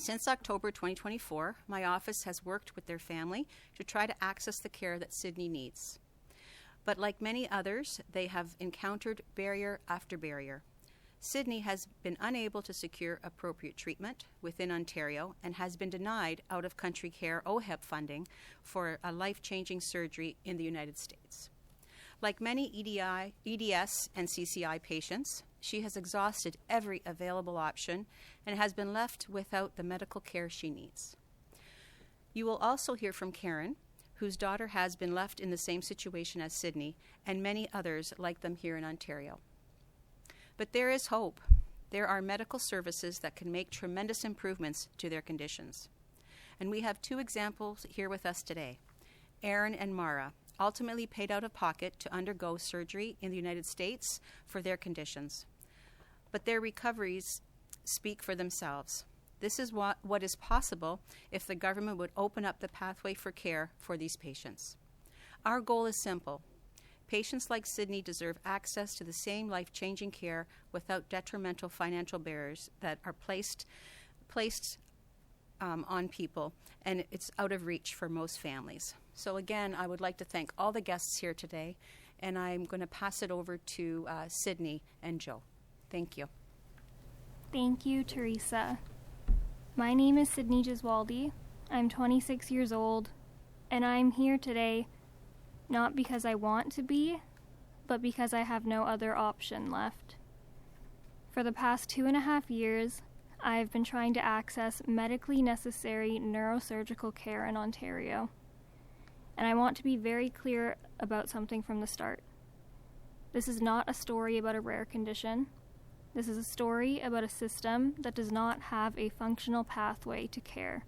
Since October 2024, my office has worked with their family to try to access the care that Sydney needs. But like many others, they have encountered barrier after barrier. Sydney has been unable to secure appropriate treatment within Ontario and has been denied out-of-country care OHIP funding for a life-changing surgery in the United States. Like many EDS and CCI patients, she has exhausted every available option and has been left without the medical care she needs. You will also hear from Karen, whose daughter has been left in the same situation as Sydney, and many others like them here in Ontario. But there is hope. There are medical services that can make tremendous improvements to their conditions. And we have two examples here with us today. Aaron and Mara ultimately paid out of pocket to undergo surgery in the United States for their conditions. But their recoveries speak for themselves. This is what is possible if the government would open up the pathway for care for these patients. Our goal is simple. Patients like Sydney deserve access to the same life-changing care without detrimental financial barriers that are placed on people, and it's out of reach for most families. So again, I would like to thank all the guests here today, and I'm going to pass it over to Sydney and Joe. Thank you. Thank you, Teresa. My name is Sydney Gesualdi. I'm 26 years old, and I'm here today not because I want to be, but because I have no other option left. For the past 2.5 years, I have been trying to access medically necessary neurosurgical care in Ontario. And I want to be very clear about something from the start. This is not a story about a rare condition. This is a story about a system that does not have a functional pathway to care,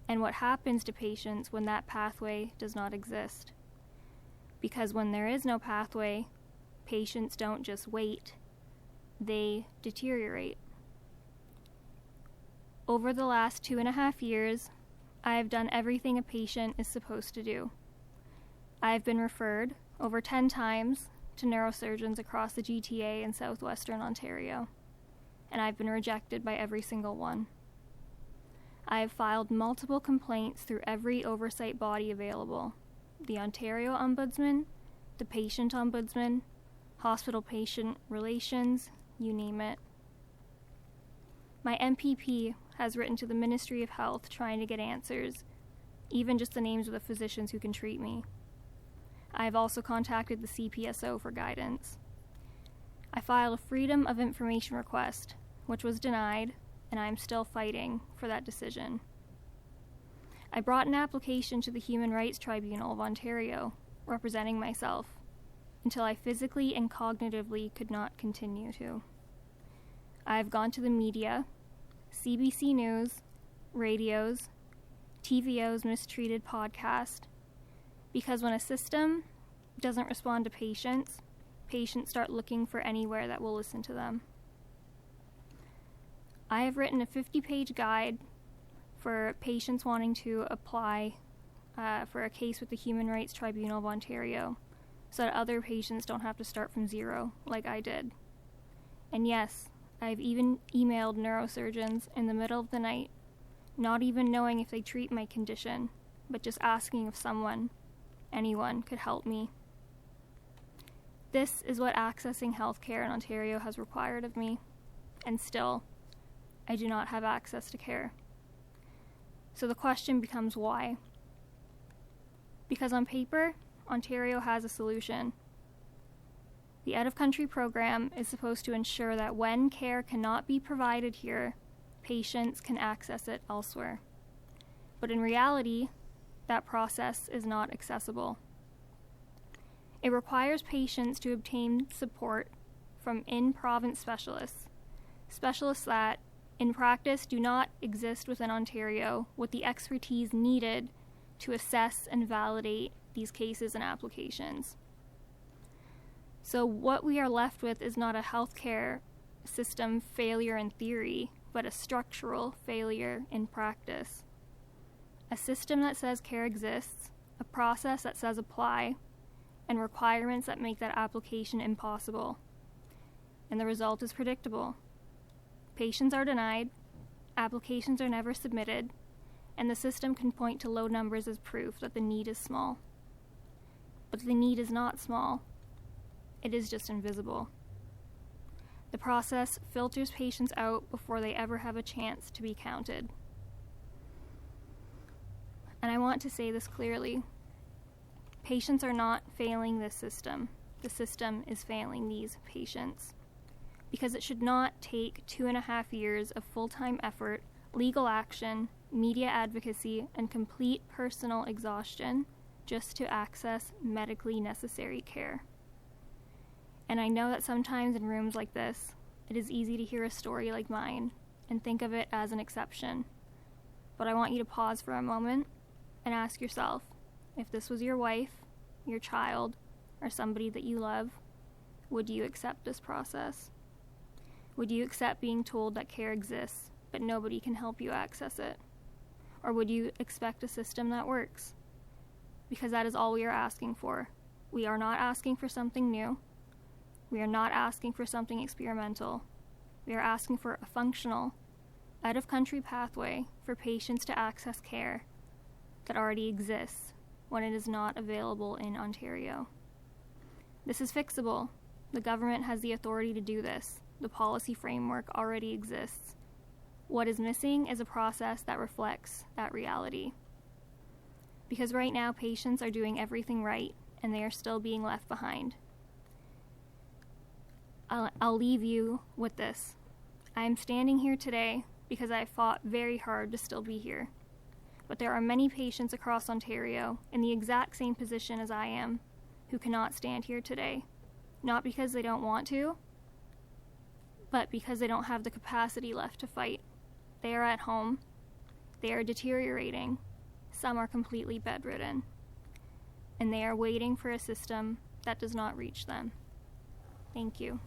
and what happens to patients when that pathway does not exist. Because when there is no pathway, patients don't just wait, they deteriorate. Over the last 2.5 years, I have done everything a patient is supposed to do. I have been referred over 10 times to neurosurgeons across the GTA and southwestern Ontario, and I've been rejected by every single one. I have filed multiple complaints through every oversight body available: the Ontario Ombudsman, the Patient Ombudsman, Hospital-Patient Relations, you name it. My MPP has written to the Ministry of Health trying to get answers, even just the names of the physicians who can treat me. I have also contacted the CPSO for guidance. I filed a Freedom of Information request, which was denied, and I am still fighting for that decision. I brought an application to the Human Rights Tribunal of Ontario, representing myself, until I physically and cognitively could not continue to. I have gone to the media, CBC News, radios, TVO's Mistreated podcast, because when a system doesn't respond to patients, patients start looking for anywhere that will listen to them. I have written a 50-page guide for patients wanting to apply for a case with the Human Rights Tribunal of Ontario, so that other patients don't have to start from zero like I did. And yes, I've even emailed neurosurgeons in the middle of the night, not even knowing if they treat my condition, but just asking if anyone could help me. This is what accessing healthcare in Ontario has required of me, and still, I do not have access to care. So the question becomes why? Because on paper, Ontario has a solution. The out-of-country program is supposed to ensure that when care cannot be provided here, patients can access it elsewhere. But in reality, that process is not accessible. It requires patients to obtain support from in-province specialists that, in practice, do not exist within Ontario with the expertise needed to assess and validate these cases and applications. So what we are left with is not a healthcare system failure in theory, but a structural failure in practice. A system that says care exists, a process that says apply, and requirements that make that application impossible. And the result is predictable. Patients are denied, Applications are never submitted, and the system can point to low numbers as proof that the need is small. But the need is not small. It is just invisible. The process filters patients out before they ever have a chance to be counted. And I want to say this clearly. Patients are not failing this system. The system is failing these patients. Because it should not take 2.5 years of full-time effort, legal action, media advocacy, and complete personal exhaustion just to access medically necessary care. And I know that sometimes in rooms like this, it is easy to hear a story like mine and think of it as an exception. But I want you to pause for a moment and ask yourself, if this was your wife, your child, or somebody that you love, would you accept this process? Would you accept being told that care exists, but nobody can help you access it? Or would you expect a system that works? Because that is all we are asking for. We are not asking for something new. We are not asking for something experimental. We are asking for a functional, out-of-country pathway for patients to access care that already exists when it is not available in Ontario. This is fixable. The government has the authority to do this. The policy framework already exists. What is missing is a process that reflects that reality. Because right now, patients are doing everything right, and they are still being left behind. I'll leave you with this. I am standing here today because I fought very hard to still be here. But there are many patients across Ontario in the exact same position as I am who cannot stand here today. Not because they don't want to, but because they don't have the capacity left to fight. They are at home. They are deteriorating. Some are completely bedridden. And they are waiting for a system that does not reach them. Thank you.